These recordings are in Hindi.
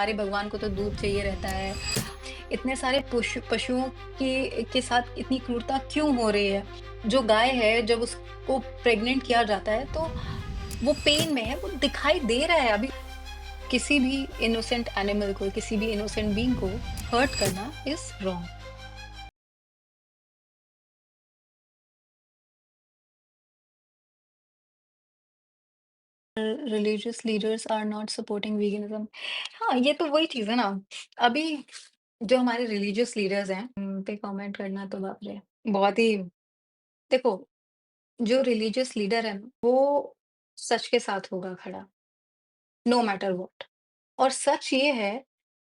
हमारे भगवान को तो दूध चाहिए रहता है। इतने सारे पशुओं के साथ इतनी क्रूरता क्यों हो रही है? जो गाय है जब उसको प्रेग्नेंट किया जाता है तो वो पेन में है, वो दिखाई दे रहा है अभी। किसी भी इनोसेंट एनिमल को, किसी भी इनोसेंट बीइंग को हर्ट करना is wrong. Religious leaders are not supporting veganism. हाँ, ये तो वही चीज़ है ना। अभी जो हमारे रिलीजियस लीडर्स हैं, उन पे कमेंट करना तो बाप रे! बहुत ही देखो, जो रिलीजियस लीडर है ना, वो सच के साथ होगा खड़ा, नो मैटर व्हाट। और सच ये है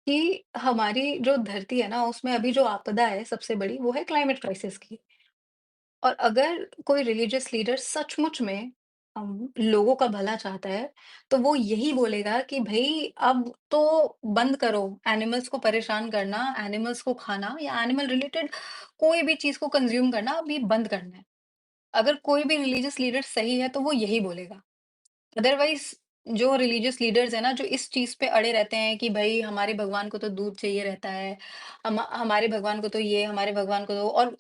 कि हमारी जो धरती है ना, उसमें अभी जो आपदा है सबसे बड़ी, वो है क्लाइमेट क्राइसिस की। और अगर कोई रिलीजियस लीडर सचमुच में लोगों का भला चाहता है, तो वो यही बोलेगा कि भई अब तो बंद करो एनिमल्स को परेशान करना, एनिमल्स को खाना या एनिमल रिलेटेड कोई भी चीज़ को कंज़्यूम करना अब ये बंद करना है। अगर कोई भी रिलीजियस लीडर सही है, तो वो यही बोलेगा। अदरवाइज़ जो रिलीजियस लीडर्स हैं ना, जो इस चीज़ पे अड़े रहते हैं कि भई हमारे भगवान को तो दूध चाहिए रहता है, हमारे भगवान को तो ये, हमारे भगवान को तो और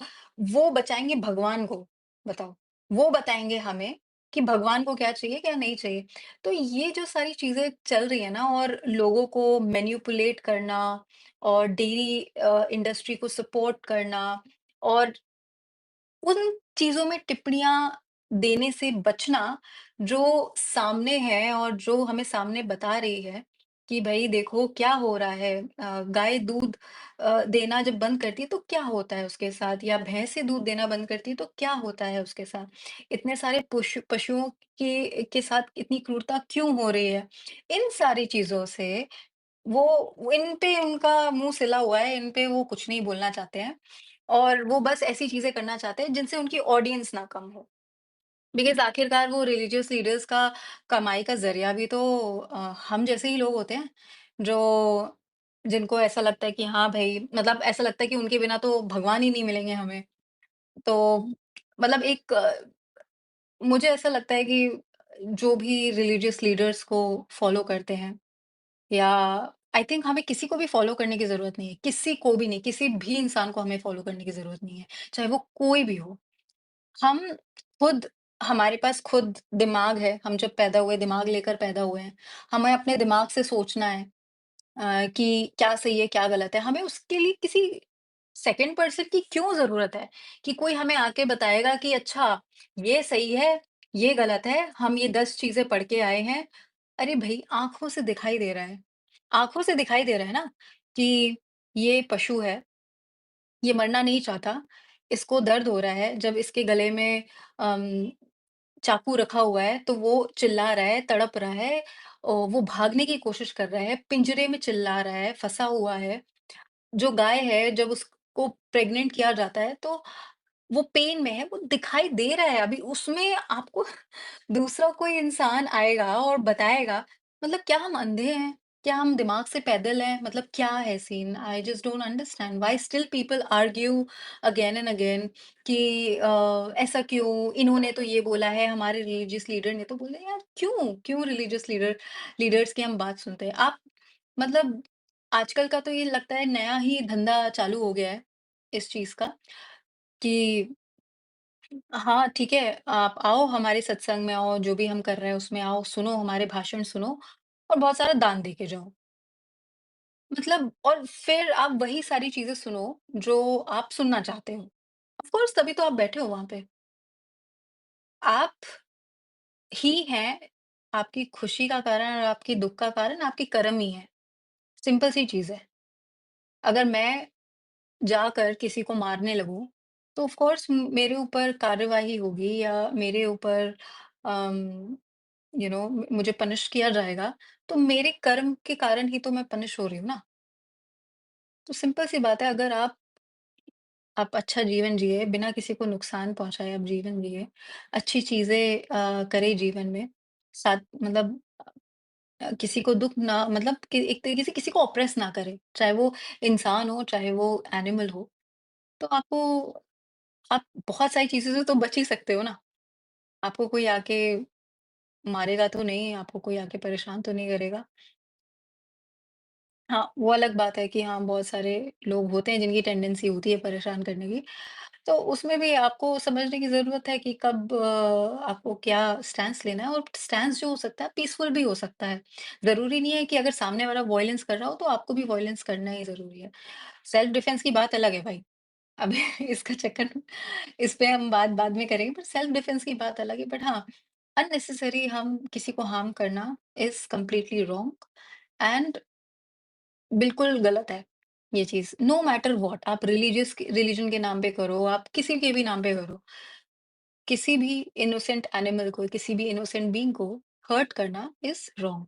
वो बचाएँगे भगवान को, बताओ। वो बताएँगे हमें कि भगवान को क्या चाहिए, क्या नहीं चाहिए। तो ये जो सारी चीज़ें चल रही है ना और लोगों को मैनिपुलेट करना और डेयरी इंडस्ट्री को सपोर्ट करना और उन चीज़ों में टिप्पणियाँ देने से बचना, जो सामने है और जो हमें सामने बता रही है कि भई देखो क्या हो रहा है। गाय दूध देना जब बंद करती है तो क्या होता है उसके साथ या भैंसें दूध देना बंद करती है तो क्या होता है उसके साथ। इतने सारे पशुओं के साथ इतनी क्रूरता क्यों हो रही है? इन सारी चीज़ों से वो इन पे उनका मुँह सिला हुआ है, इन पे वो कुछ नहीं बोलना चाहते हैं और वो बस ऐसी चीज़ें करना चाहते हैं जिनसे उनकी ऑडियंस ना कम हो। बिकॉज़ आखिरकार वो रिलीजियस लीडर्स का कमाई का ज़रिया भी तो हम जैसे ही लोग होते हैं, जो जिनको ऐसा लगता है कि हाँ भई मतलब ऐसा लगता है कि उनके बिना तो भगवान ही नहीं मिलेंगे हमें। तो मतलब मुझे ऐसा लगता है कि जो भी रिलीजियस लीडर्स को फ़ॉलो करते हैं या आई थिंक हमें किसी को भी फॉलो करने की ज़रूरत नहीं है। किसी को भी नहीं, किसी भी इंसान को हमें फॉलो करने की ज़रूरत नहीं है, चाहे वो कोई भी हो। हम खुद हमारे पास खुद दिमाग है, हम जब पैदा हुए दिमाग लेकर पैदा हुए हैं। हमें अपने दिमाग से सोचना है कि क्या सही है, क्या गलत है। हमें उसके लिए किसी सेकंड पर्सन की क्यों ज़रूरत है कि कोई हमें आके बताएगा कि अच्छा ये सही है, ये गलत है, हम ये 10 चीज़ें पढ़ के आए हैं। अरे भई आँखों से दिखाई दे रहा है। आँखों से दिखाई दे रहा है ना कि ये पशु है, ये मरना नहीं चाहता, इसको दर्द हो रहा है, जब इसके गले में अम, चाकू रखा हुआ है, तो वो चिल्ला रहा है, तड़प रहा है वो भागने की कोशिश कर रहा है, पिंजरे में चिल्ला रहा है, फँसा हुआ है। जो गाय है, जब उसको प्रेग्नेंट किया जाता है, तो वो पेन में है, वो दिखाई दे रहा है। अभी उसमें आपको दूसरा कोई इंसान आएगा और बताएगा मतलब क्या हम अंधे हैं? क्या हम दिमाग से पैदल हैं? मतलब क्या है scene? I just don't understand why still people argue again and again कि ऐसा क्यों? इन्होंने तो ये बोला है, हमारे रिलीजियस लीडर ने तो बोला है। यार क्यों? क्यों रिलीजियस लीडर्स की हम बात सुनते हैं? आप मतलब आजकल का तो ये लगता है नया ही धंधा चालू हो गया है इस चीज़ का कि हाँ, ठीक है, आप आओ हमारे सत्संग में आओ, जो भी हम कर रहे हैं उसमें आओ, सुनो हमारे भाषण सुनो और बहुत सारा दान दे के जाओ। मतलब और फिर आप वही सारी चीज़ें सुनो जो आप सुनना चाहते हो। ऑफ़ कोर्स तभी तो आप बैठे हो वहाँ पे। आप ही हैं, आपकी खुशी का कारण और आपकी दुःख का कारण आपके कर्म ही हैं। सिंपल सी चीज़ है। अगर मैं जाकर किसी को मारने लगूँ, तो ऑफ़ कोर्स मेरे ऊपर कार्यवाही होगी या मेरे ऊपर अम मुझे पनिश किया जाएगा, तो मेरे कर्म के कारण ही तो मैं पनिश हो रही हूँ ना। तो सिंपल सी बात है अगर आप अच्छा जीवन जिए, बिना किसी को नुकसान पहुँचाए आप जीवन जिए, अच्छी चीज़ें करें जीवन में, साथ मतलब किसी को दुःख ना मतलब कि एक तरीके से किसी को ऑप्रेस ना करें, चाहे वो इंसान हो, चाहे वो एनिमल हो, तो आप बहुत सारी चीज़ों से तो बच ही सकते हो ना। आपको कोई आके मारेगा तो नहीं, आपको कोई आके परेशान तो नहीं करेगा। हाँ, वो अलग बात है कि हाँ, बहुत सारे लोग होते हैं जिनकी टेंडेंसी होती है परेशान करने की। तो उसमें भी आपको समझने की ज़रूरत है कि कब आपको क्या स्टैंस लेना है, और स्टैंस जो हो सकता है पीसफुल भी हो सकता है। ज़रूरी नहीं है कि अगर सामने वाला वॉयलेंस कर रहा हो तो आपको भी वॉयलेंस करना ही ज़रूरी है। सेल्फ डिफेंस की बात अलग है भाई। अब इसका चक्कर इस पे हम बात बाद में करेंगे, पर सेल्फ डिफेंस की बात अलग है। बट हाँ, अननेसेसरी हम किसी को हार्म करना इज़ कंप्लीटली रॉन्ग एंड बिल्कुल गलत है ये चीज़। नो मैटर व्हाट, आप रिलीजन के नाम पे करो, आप किसी के भी नाम पे करो। किसी भी इनोसेंट एनिमल को, किसी भी इनोसेंट बीइंग को हर्ट करना इज़ रॉन्ग।